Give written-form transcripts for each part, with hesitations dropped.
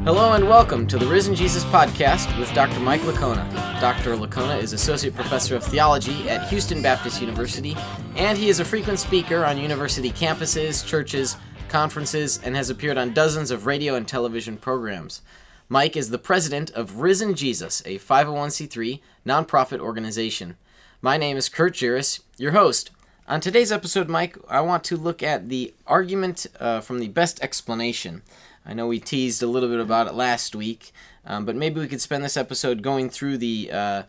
Hello and welcome to the Risen Jesus Podcast with Dr. Mike Licona. Dr. Licona is Associate Professor of Theology at Houston Baptist University, and he is a frequent speaker on university campuses, churches, conferences, and has appeared on dozens of radio and television programs. Mike is the president of Risen Jesus, a 501c3 nonprofit organization. My name is Kurt Jaros, your host. On today's episode, Mike, I want to look at the argument from the best explanation. I know we teased a little bit about it last week, but maybe we could spend this episode going through the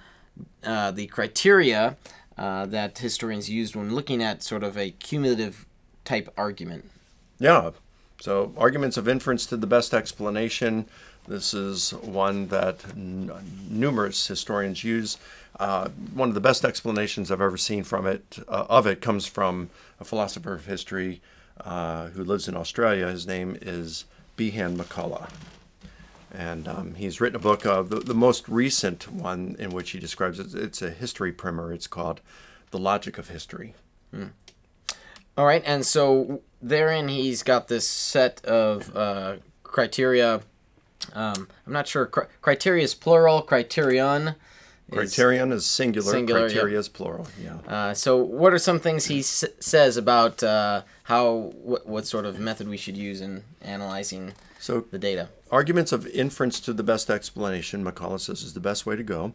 criteria that historians used when looking at sort of a cumulative type argument. Yeah, so arguments of inference to the best explanation. This is one that numerous historians use. One of the best explanations I've ever seen from it comes from a philosopher of history who lives in Australia. His name is Behan McCullough. And he's written a book, the most recent one in which he describes it. It's a history primer. It's called The Logic of History. All right, and so therein he's got this set of criteria. I'm not sure. Criteria is plural. Criterion is singular. Criteria yep. is plural. Yeah. So what are some things he says about what sort of method we should use in analyzing the data? Arguments of inference to the best explanation, McCullough says, is the best way to go.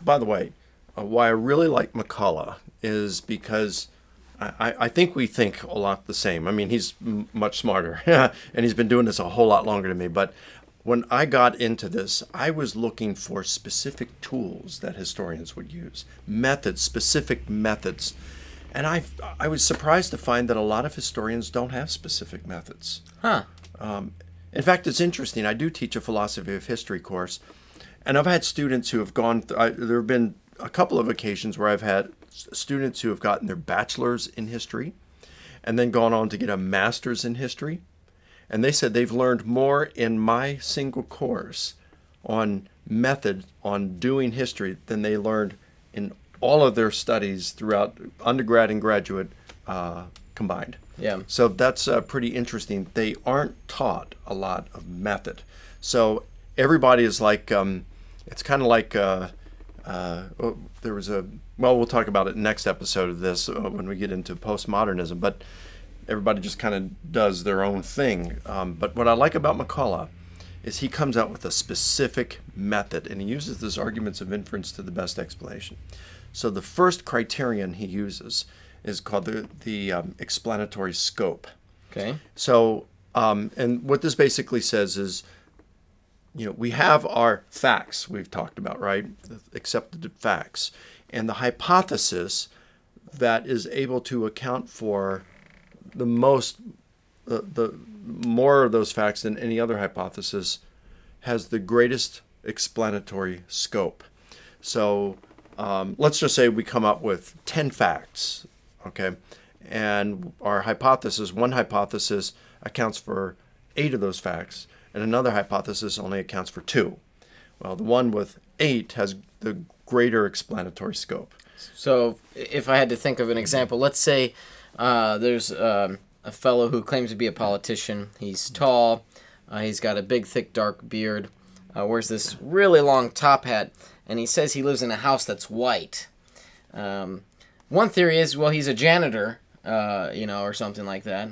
By the way, why I really like McCullough is because I think we think a lot the same. I mean, he's much smarter, and he's been doing this a whole lot longer than me. But when I got into this, I was looking for specific tools that historians would use, specific methods. And I was surprised to find that a lot of historians don't have specific methods. Huh. In fact, it's interesting. I do teach a philosophy of history course, and I've had students who have gone, there have been a couple of occasions where I've had students who have gotten their bachelor's in history and then gone on to get a master's in history. And they said they've learned more in my single course on method on doing history than they learned in all of their studies throughout undergrad and graduate combined. Yeah. So that's pretty interesting. They aren't taught a lot of method. So everybody is like, it's kind of like, there was we'll talk about it next episode of this when we get into postmodernism, but everybody just kind of does their own thing. But what I like about McCullough is he comes out with a specific method, and he uses this arguments of inference to the best explanation. So the first criterion he uses is called the explanatory scope. Okay. So, and what this basically says is, we have our facts we've talked about, right? Accepted facts. And the hypothesis that is able to account for the more of those facts than any other hypothesis has the greatest explanatory scope. So let's just say we come up with 10 facts, okay? And our hypothesis, one hypothesis accounts for 8 of those facts, and another hypothesis only accounts for 2. Well, the one with 8 has the greater explanatory scope. So if I had to think of an example, let's say there's a fellow who claims to be a politician. He's tall. He's got a big, thick, dark beard. Wears this really long top hat, and he says he lives in a house that's white. One theory is, well, he's a janitor, or something like that.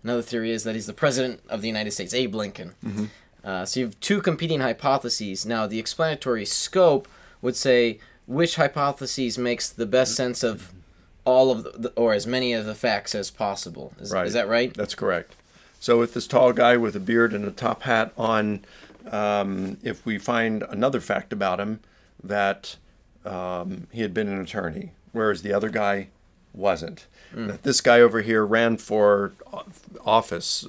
Another theory is that he's the president of the United States, Abe Lincoln. Mm-hmm. So you have 2 competing hypotheses. Now, the explanatory scope would say which hypothesis makes the best sense of all of or as many of the facts as possible. Is that right? That's correct. So with this tall guy with a beard and a top hat on, if we find another fact about him that he had been an attorney, whereas the other guy wasn't. That this guy over here ran for office,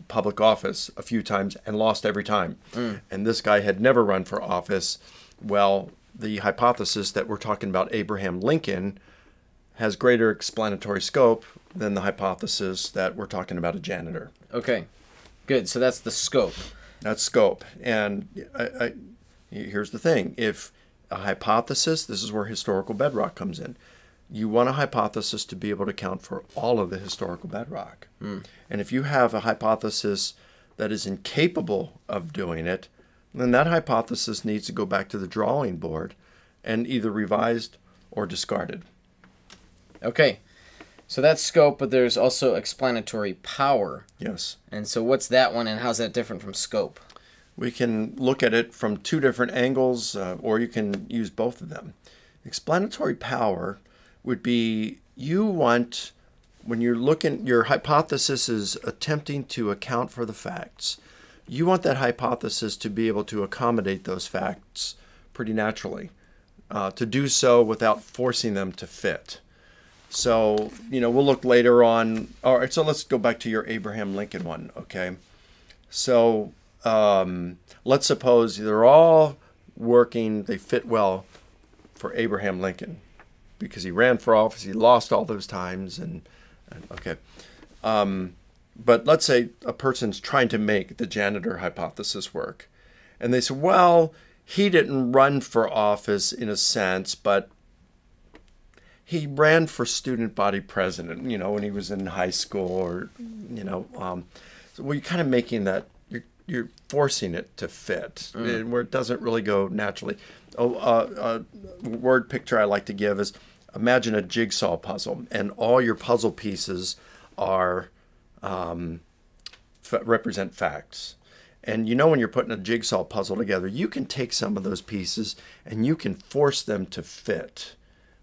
public office, a few times and lost every time. And this guy had never run for office. Well, the hypothesis that we're talking about Abraham Lincoln has greater explanatory scope than the hypothesis that we're talking about a janitor. Okay, good. So that's the scope. That's scope. And here's the thing. If a hypothesis, this is where historical bedrock comes in. You want a hypothesis to be able to account for all of the historical bedrock. And if you have a hypothesis that is incapable of doing it, then that hypothesis needs to go back to the drawing board and either revised or discarded. Okay. So that's scope, but there's also explanatory power. Yes. And so what's that one, and how's that different from scope? We can look at it from two different angles, or you can use both of them. Explanatory power would be you want, when you're looking, your hypothesis is attempting to account for the facts. You want that hypothesis to be able to accommodate those facts pretty naturally, to do so without forcing them to fit. So, we'll look later on. All right, so let's go back to your Abraham Lincoln one, okay? So, let's suppose they're all working, they fit well for Abraham Lincoln because he ran for office, he lost all those times, and okay. But let's say a person's trying to make the janitor hypothesis work. And they say, well, he didn't run for office in a sense, but he ran for student body president, when he was in high school, or, so you're kind of making that, you're forcing it to fit, where it doesn't really go naturally. A word picture I like to give is, imagine a jigsaw puzzle, and all your puzzle pieces are represent facts. And when you're putting a jigsaw puzzle together, you can take some of those pieces and you can force them to fit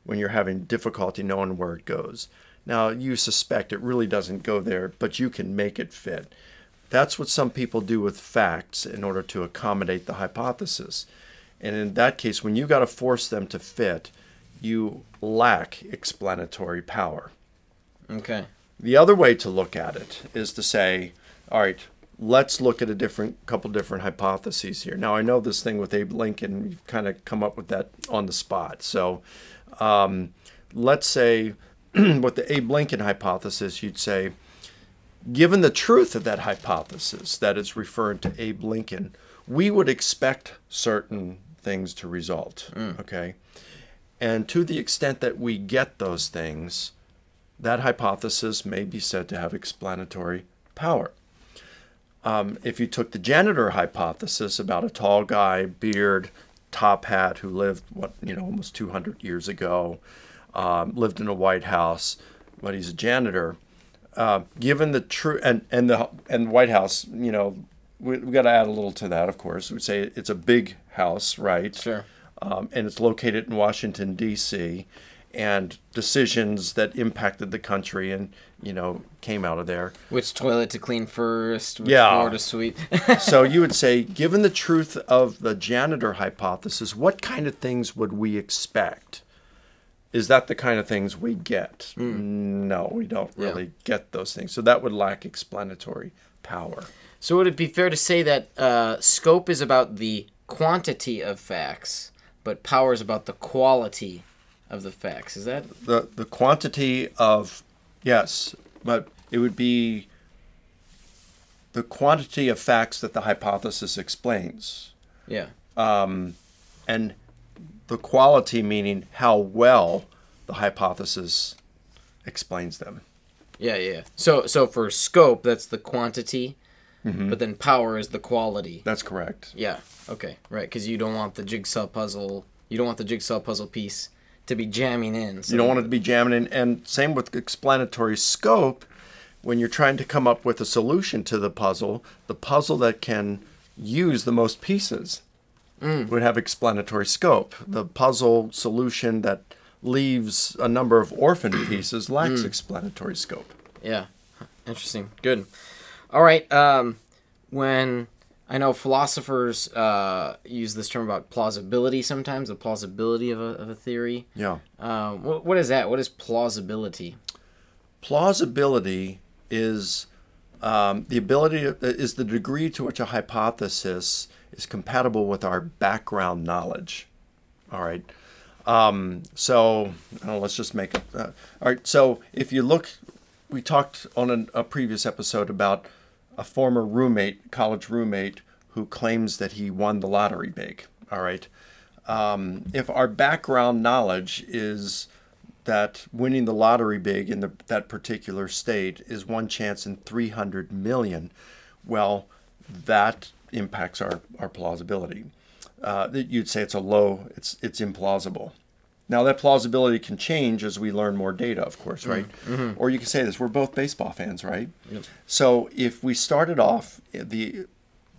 when you're having difficulty knowing where it goes. Now, you suspect it really doesn't go there, but you can make it fit. That's what some people do with facts in order to accommodate the hypothesis. And in that case, when you got to force them to fit, you lack explanatory power. Okay. The other way to look at it is to say, all right, let's look at a couple different hypotheses here. Now, I know this thing with Abe Lincoln, you've kind of come up with that on the spot. So let's say with the Abe Lincoln hypothesis, you'd say, given the truth of that hypothesis, that it's referring to Abe Lincoln, we would expect certain things to result, okay? And to the extent that we get those things, that hypothesis may be said to have explanatory power. If you took the janitor hypothesis about a tall guy, beard, top hat, who lived, almost 200 years ago, lived in a White House, but he's a janitor, given the true, and the White House, we got to add a little to that, of course. We'd say it's a big house, right? Sure. And it's located in Washington, D.C., and decisions that impacted the country and, came out of there. Which toilet to clean first, which Yeah. floor to sweep. So you would say, given the truth of the janitor hypothesis, what kind of things would we expect? Is that the kind of things we get? No, we don't really get those things. So that would lack explanatory power. So would it be fair to say that scope is about the quantity of facts, but power is about the quality of the facts? Is that the quantity of, yes, but it would be the quantity of facts that the hypothesis explains. Yeah. And the quality meaning how well the hypothesis explains them. Yeah. So for scope, that's the quantity, but then power is the quality. That's correct. Yeah. Okay. Right. Because you don't want the jigsaw puzzle. You don't want the jigsaw puzzle piece to be jamming in. So You don't want it to be jamming in. And same with explanatory scope. When you're trying to come up with a solution to the puzzle that can use the most pieces would have explanatory scope. The puzzle solution that leaves a number of orphan pieces lacks explanatory scope. Yeah. Interesting. Good. All right. When I know philosophers use this term about plausibility sometimes, the plausibility of a theory. Yeah. What is that? What is plausibility? Plausibility is is the degree to which a hypothesis is compatible with our background knowledge. All right. So let's just make it. All right. So if you look, we talked on a previous episode about a former roommate, college roommate, who claims that he won the lottery big. All right. If our background knowledge is that winning the lottery big in that particular state is one chance in 300 million, well, that impacts our plausibility. You'd say it's a low, it's implausible. Now that plausibility can change as we learn more data, of course, right? Mm-hmm. Or you can say this, we're both baseball fans, right? Yep. So if we started off,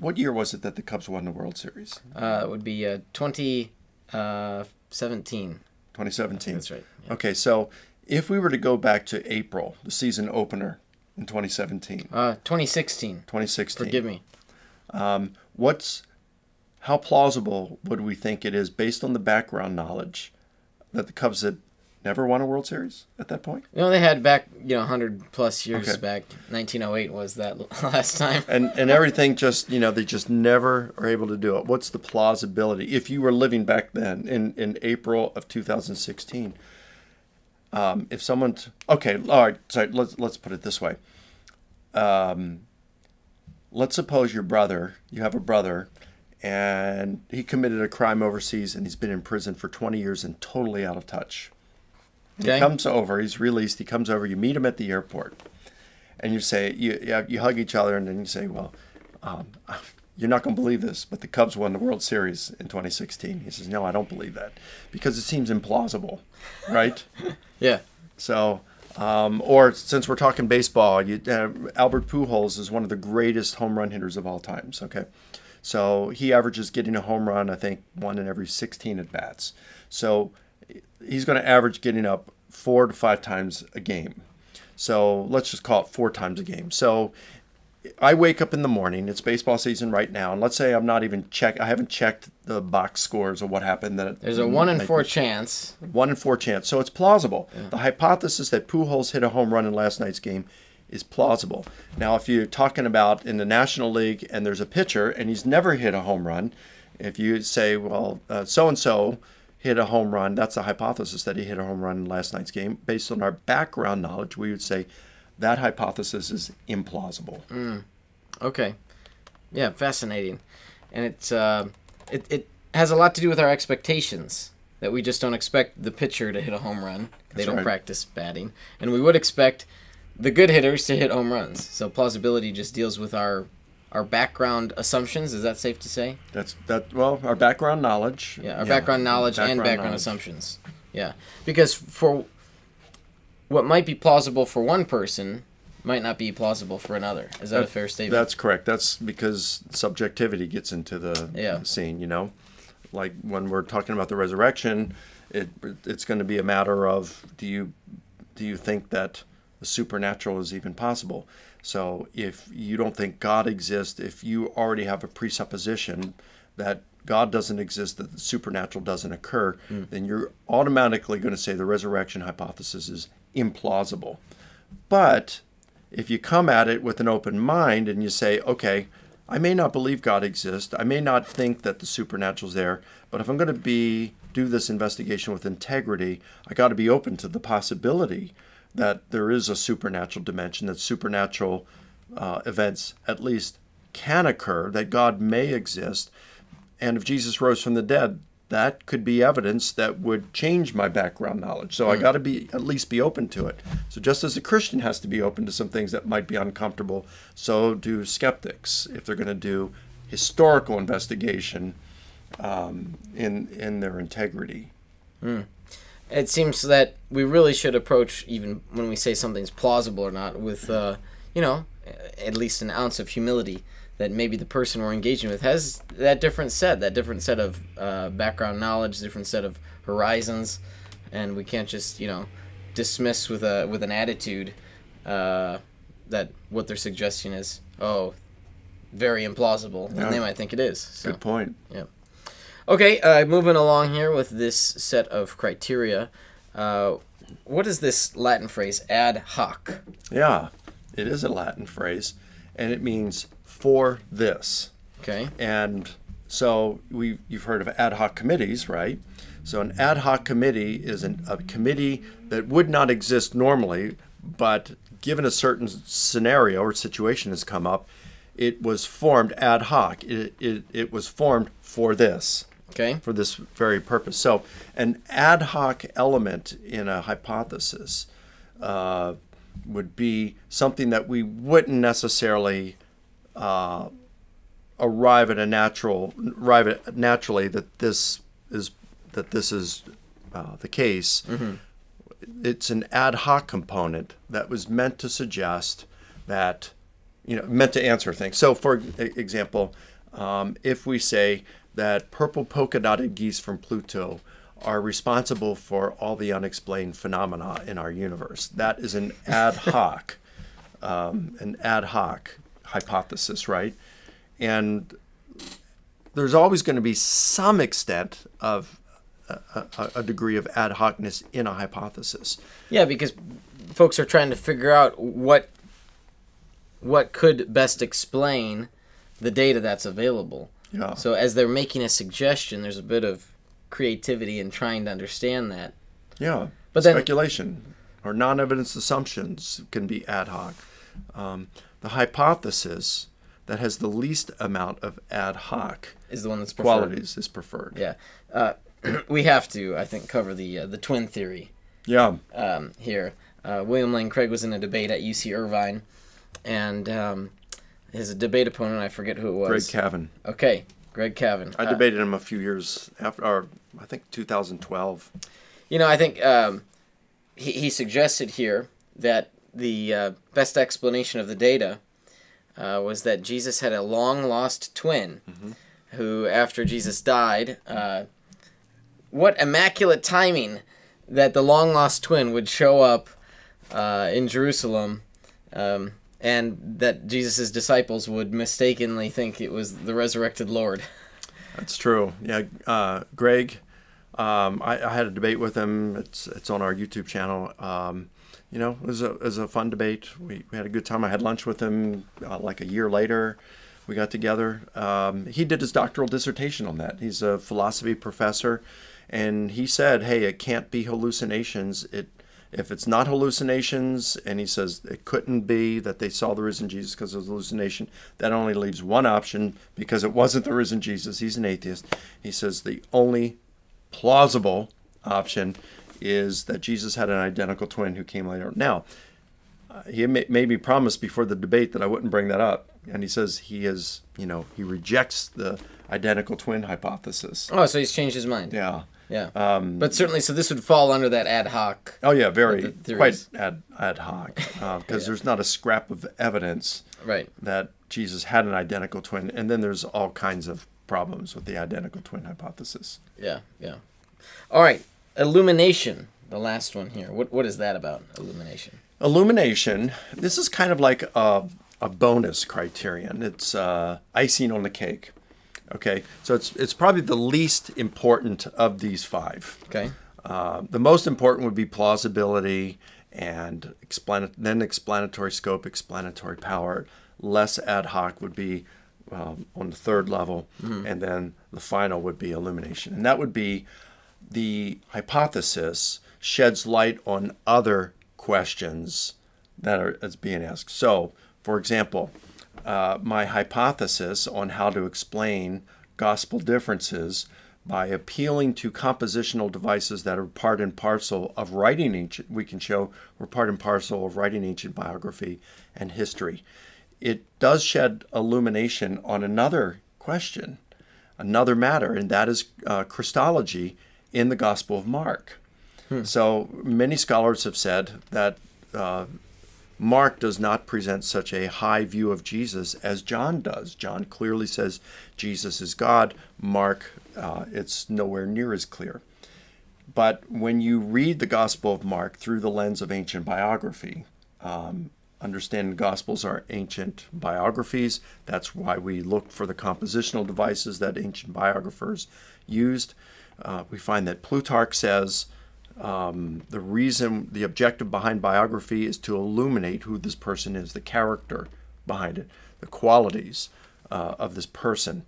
what year was it that the Cubs won the World Series? It would be 2017. 2017. That's right. Yeah. Okay, so if we were to go back to April, the season opener in 2017. 2016. 2016. Forgive me. How plausible would we think it is based on the background knowledge that the Cubs had never won a World Series at that point? You know, they had back, 100 plus years Okay. back. 1908 was that last time. And everything just, they just never are able to do it. What's the plausibility? If you were living back then in April of 2016, if someone, okay, all right, sorry, let's put it this way. Let's suppose you have a brother, and he committed a crime overseas, and he's been in prison for 20 years and totally out of touch. Okay. He comes over, he's released, he comes over, you meet him at the airport, and you say, you hug each other, and then you say, well, you're not going to believe this, but the Cubs won the World Series in 2016. He says, no, I don't believe that, because it seems implausible, right? Yeah. So, or since we're talking baseball, Albert Pujols is one of the greatest home run hitters of all times, okay? So he averages getting a home run, I think, 1 in every 16 at-bats. So he's going to average getting up 4 to 5 times a game. So let's just call it 4 times a game. So I wake up in the morning, it's baseball season right now, and let's say I haven't checked the box scores of what happened. There's a 1 in 4 chance. 1 in 4 chance. So it's plausible. Yeah. The hypothesis that Pujols hit a home run in last night's game is plausible. Now, if you're talking about in the National League and there's a pitcher and he's never hit a home run, if you say, well, so-and-so hit a home run, that's a hypothesis that he hit a home run in last night's game. Based on our background knowledge, we would say that hypothesis is implausible. Okay. Yeah, fascinating. And it has a lot to do with our expectations, that we just don't expect the pitcher to hit a home run. They don't practice batting. And we would expect the good hitters to hit home runs. So plausibility just deals with our background assumptions. Is that safe to say? Well, our background knowledge. Yeah, our background knowledge and background knowledge. assumptions. Yeah. Because for what might be plausible for one person might not be plausible for another. Is that a fair statement? That's correct. That's because subjectivity gets into the scene, Like when we're talking about the resurrection, it's going to be a matter of do you think that the supernatural is even possible? So if you don't think God exists, if you already have a presupposition that God doesn't exist, that the supernatural doesn't occur, then you're automatically going to say the resurrection hypothesis is implausible. But if you come at it with an open mind and you say, okay, I may not believe God exists, I may not think that the supernatural is there, but if I'm going to do this investigation with integrity, I got to be open to the possibility that there is a supernatural dimension, that supernatural events at least can occur, that God may exist. And if Jesus rose from the dead, that could be evidence that would change my background knowledge. So I got to at least be open to it. So just as a Christian has to be open to some things that might be uncomfortable, so do skeptics if they're going to do historical investigation in their integrity. It seems that we really should approach, even when we say something's plausible or not, with, at least an ounce of humility, that maybe the person we're engaging with has that different set of background knowledge, different set of horizons, and we can't just, dismiss with an attitude that what they're suggesting is, very implausible, and they might think it is. So, good point. Yeah. Okay, moving along here with this set of criteria. What is this Latin phrase, ad hoc? Yeah, it is a Latin phrase, and it means for this. Okay. And so you've heard of ad hoc committees, right? So an ad hoc committee is a committee that would not exist normally, but given a certain scenario or situation has come up, it was formed ad hoc. It was formed for this. Okay. For this very purpose. So an ad hoc element in a hypothesis would be something that we wouldn't necessarily arrive at naturally that this is the case. Mm-hmm. It's an ad hoc component that was meant to suggest that, meant to answer things. So, for example, if we say that purple polka dotted geese from Pluto are responsible for all the unexplained phenomena in our universe, that is an ad hoc hypothesis, right? And there's always going to be some extent of a degree of ad hocness in a hypothesis. Yeah, because folks are trying to figure out what could best explain the data that's available. Yeah. So as they're making a suggestion, there's a bit of creativity in trying to understand that. Yeah. But then, speculation or non-evidence assumptions can be ad hoc. The hypothesis that has the least amount of ad hoc is the one that's qualities is preferred. Yeah. We have to, I think, cover the twin theory. Yeah. Here, William Lane Craig was in a debate at UC Irvine, and his debate opponent, I forget who it was. Greg Cavan. Okay, Greg Cavan. I debated him a few years after, or I think 2012. I think he suggested here that the best explanation of the data was that Jesus had a long-lost twin who, after Jesus died, what immaculate timing that the long-lost twin would show up in Jerusalem, and that Jesus' disciples would mistakenly think it was the resurrected Lord. That's true. Yeah, Greg, I had a debate with him. It's on our YouTube channel. It was a fun debate. We had a good time. I had lunch with him like a year later. We got together. He did his doctoral dissertation on that. He's a philosophy professor, and he said, "Hey, it can't be hallucinations. If it's not hallucinations," and he says it couldn't be that they saw the risen Jesus because it was a hallucination, that only leaves one option because it wasn't the risen Jesus. He's an atheist. He says the only plausible option is that Jesus had an identical twin who came later. Now, he made me promise before the debate that I wouldn't bring that up, and he says he rejects the identical twin hypothesis. Oh, so he's changed his mind. Yeah. Yeah, but certainly, so this would fall under that ad hoc. Oh yeah, very quite ad hoc, because there's not a scrap of evidence that Jesus had an identical twin, and then there's all kinds of problems with the identical twin hypothesis. Yeah. All right, illumination, the last one here. What is that about? Illumination. Illumination. This is kind of like a bonus criterion. It's icing on the cake. Okay, so it's probably the least important of these five. Okay. The most important would be plausibility, and then explanatory scope, explanatory power. Less ad hoc would be on the third level, and then the final would be illumination. And that would be the hypothesis sheds light on other questions that's being asked. So, for example, my hypothesis on how to explain gospel differences by appealing to compositional devices that are part and parcel of writing ancient, we can show were part and parcel of writing ancient biography and history. It does shed illumination on another question, another matter, and that is Christology in the Gospel of Mark. So many scholars have said that Mark does not present such a high view of Jesus as John does. John clearly says Jesus is God. Mark, it's nowhere near as clear. But when you read the Gospel of Mark through the lens of ancient biography, understanding Gospels are ancient biographies. That's why we look for the compositional devices that ancient biographers used. We find that Plutarch says the objective behind biography is to illuminate who this person is, the character behind it, the qualities of this person.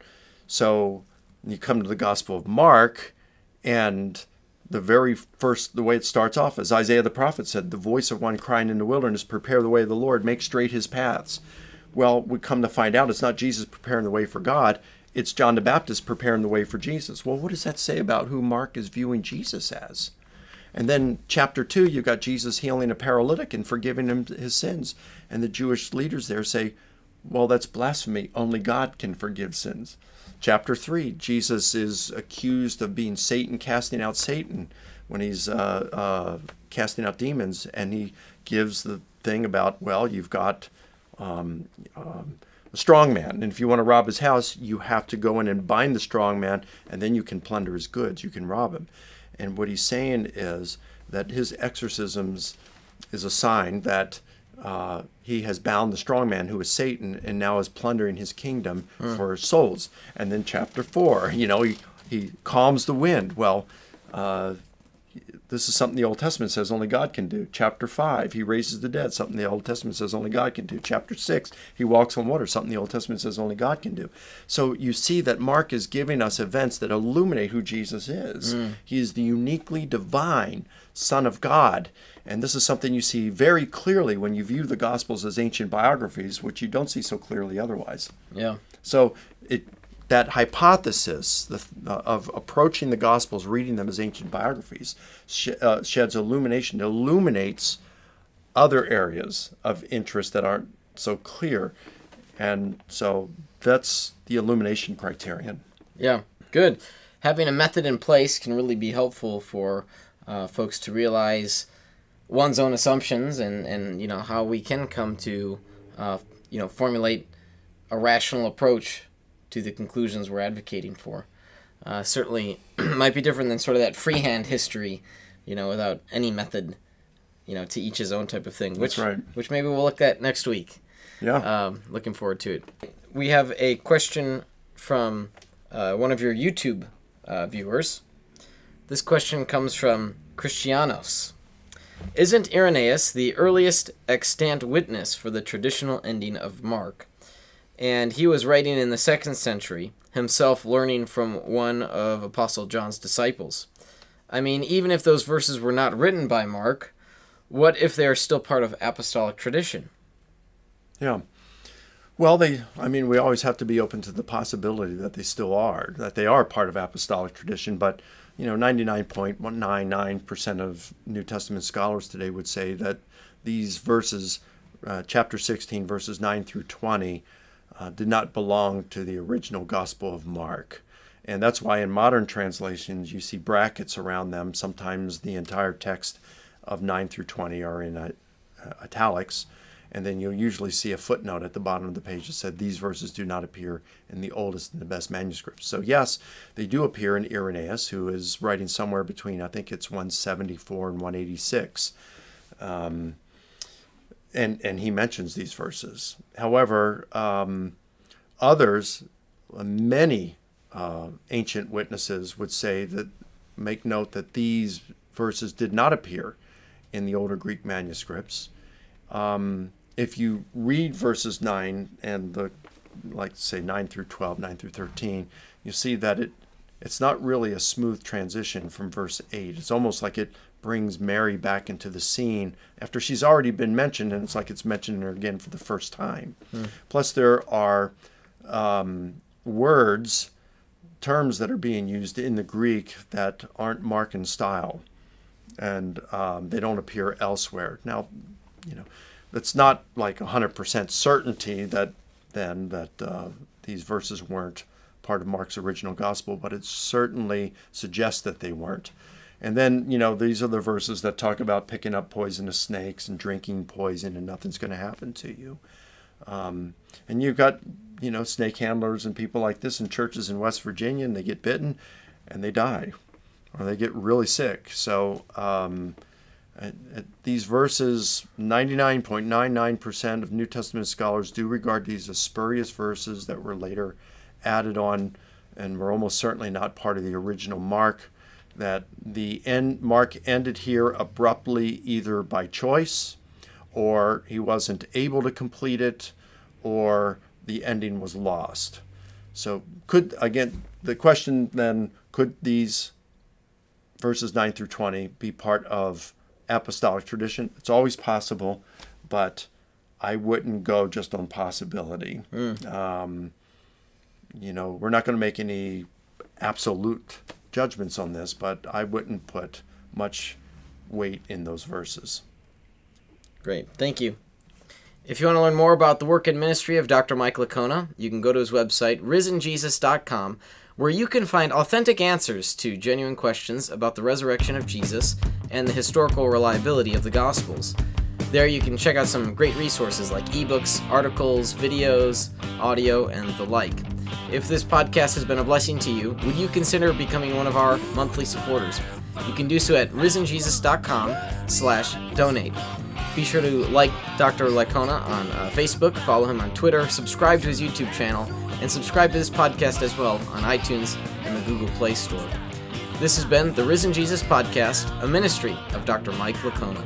So you come to the Gospel of Mark, and the way it starts off is Isaiah the prophet said, "The voice of one crying in the wilderness, prepare the way of the Lord, make straight his paths." Well, we come to find out it's not Jesus preparing the way for God, it's John the Baptist preparing the way for Jesus. Well, what does that say about who Mark is viewing Jesus as? And then chapter 2, you've got Jesus healing a paralytic and forgiving him his sins. And the Jewish leaders there say, Well, that's blasphemy. Only God can forgive sins. Chapter 3, Jesus is accused of being Satan, casting out Satan when he's casting out demons. And he gives the thing about, well, you've got a strong man. And if you want to rob his house, you have to go in and bind the strong man, and then you can plunder his goods. You can rob him. And what he's saying is that his exorcisms is a sign that he has bound the strong man, who is Satan, and now is plundering his kingdom for souls. And then chapter 4, he calms the wind. Well, this is something the Old Testament says only God can do. Chapter 5, he raises the dead, something the Old Testament says only God can do. Chapter 6, he walks on water, something the Old Testament says only God can do. So you see that Mark is giving us events that illuminate who Jesus is. He is the uniquely divine Son of God. And this is something you see very clearly when you view the Gospels as ancient biographies, which you don't see so clearly otherwise. Yeah. So that hypothesis of approaching the Gospels, reading them as ancient biographies, sheds illumination, illuminates other areas of interest that aren't so clear. And so that's the illumination criterion. Yeah, good. Having a method in place can really be helpful for folks to realize one's own assumptions and how we can come to formulate a rational approach to the conclusions we're advocating for. Certainly might be different than sort of that freehand history, without any method, to each his own type of thing. That's right. Which maybe we'll look at next week. Yeah. Looking forward to it. We have a question from one of your YouTube viewers. This question comes from Christianos. Isn't Irenaeus the earliest extant witness for the traditional ending of Mark? And he was writing in the 2nd century, himself learning from one of Apostle John's disciples. I mean, even if those verses were not written by Mark, what if they are still part of apostolic tradition? Yeah. Well, we always have to be open to the possibility that they still are, that they are part of apostolic tradition, but 99.199% of New Testament scholars today would say that these verses, chapter 16, verses 9 through 20, did not belong to the original Gospel of Mark. And that's why in modern translations you see brackets around them. Sometimes the entire text of 9 through 20 are in italics. And then you'll usually see a footnote at the bottom of the page that said these verses do not appear in the oldest and the best manuscripts. So yes, they do appear in Irenaeus, who is writing somewhere between, I think it's 174 and 186. And he mentions these verses. However, others, many ancient witnesses would say that, make note that these verses did not appear in the older Greek manuscripts. If you read verses 9 and say 9 through 12, 9 through 13, you see that it's not really a smooth transition from verse 8. It's almost like it brings Mary back into the scene after she's already been mentioned, and it's like it's mentioning her again for the first time. Plus, there are terms that are being used in the Greek that aren't Markan style, and they don't appear elsewhere. Now, that's not like 100% certainty that these verses weren't part of Mark's original gospel, but it certainly suggests that they weren't. And then, these are the verses that talk about picking up poisonous snakes and drinking poison and nothing's going to happen to you. And you've got, snake handlers and people like this in churches in West Virginia, and they get bitten and they die or they get really sick. So these verses, 99.99% of New Testament scholars do regard these as spurious verses that were later added on and were almost certainly not part of the original Mark. That Mark ended here abruptly, either by choice, or he wasn't able to complete it, or the ending was lost. So the question then, could these verses 9 through 20 be part of apostolic tradition? It's always possible, but I wouldn't go just on possibility. We're not going to make any absolute judgments on this, but I wouldn't put much weight in those verses. Great, thank you. If you want to learn more about the work and ministry of Dr. Mike Licona, you can go to his website, risenjesus.com, where you can find authentic answers to genuine questions about the resurrection of Jesus and the historical reliability of the Gospels. There you can check out some great resources like ebooks, articles, videos, audio, and the like. If this podcast has been a blessing to you, would you consider becoming one of our monthly supporters? You can do so at risenjesus.com/donate. Be sure to like Dr. Licona on Facebook, follow him on Twitter, subscribe to his YouTube channel, and subscribe to this podcast as well on iTunes and the Google Play Store. This has been the Risen Jesus Podcast, a ministry of Dr. Mike Licona.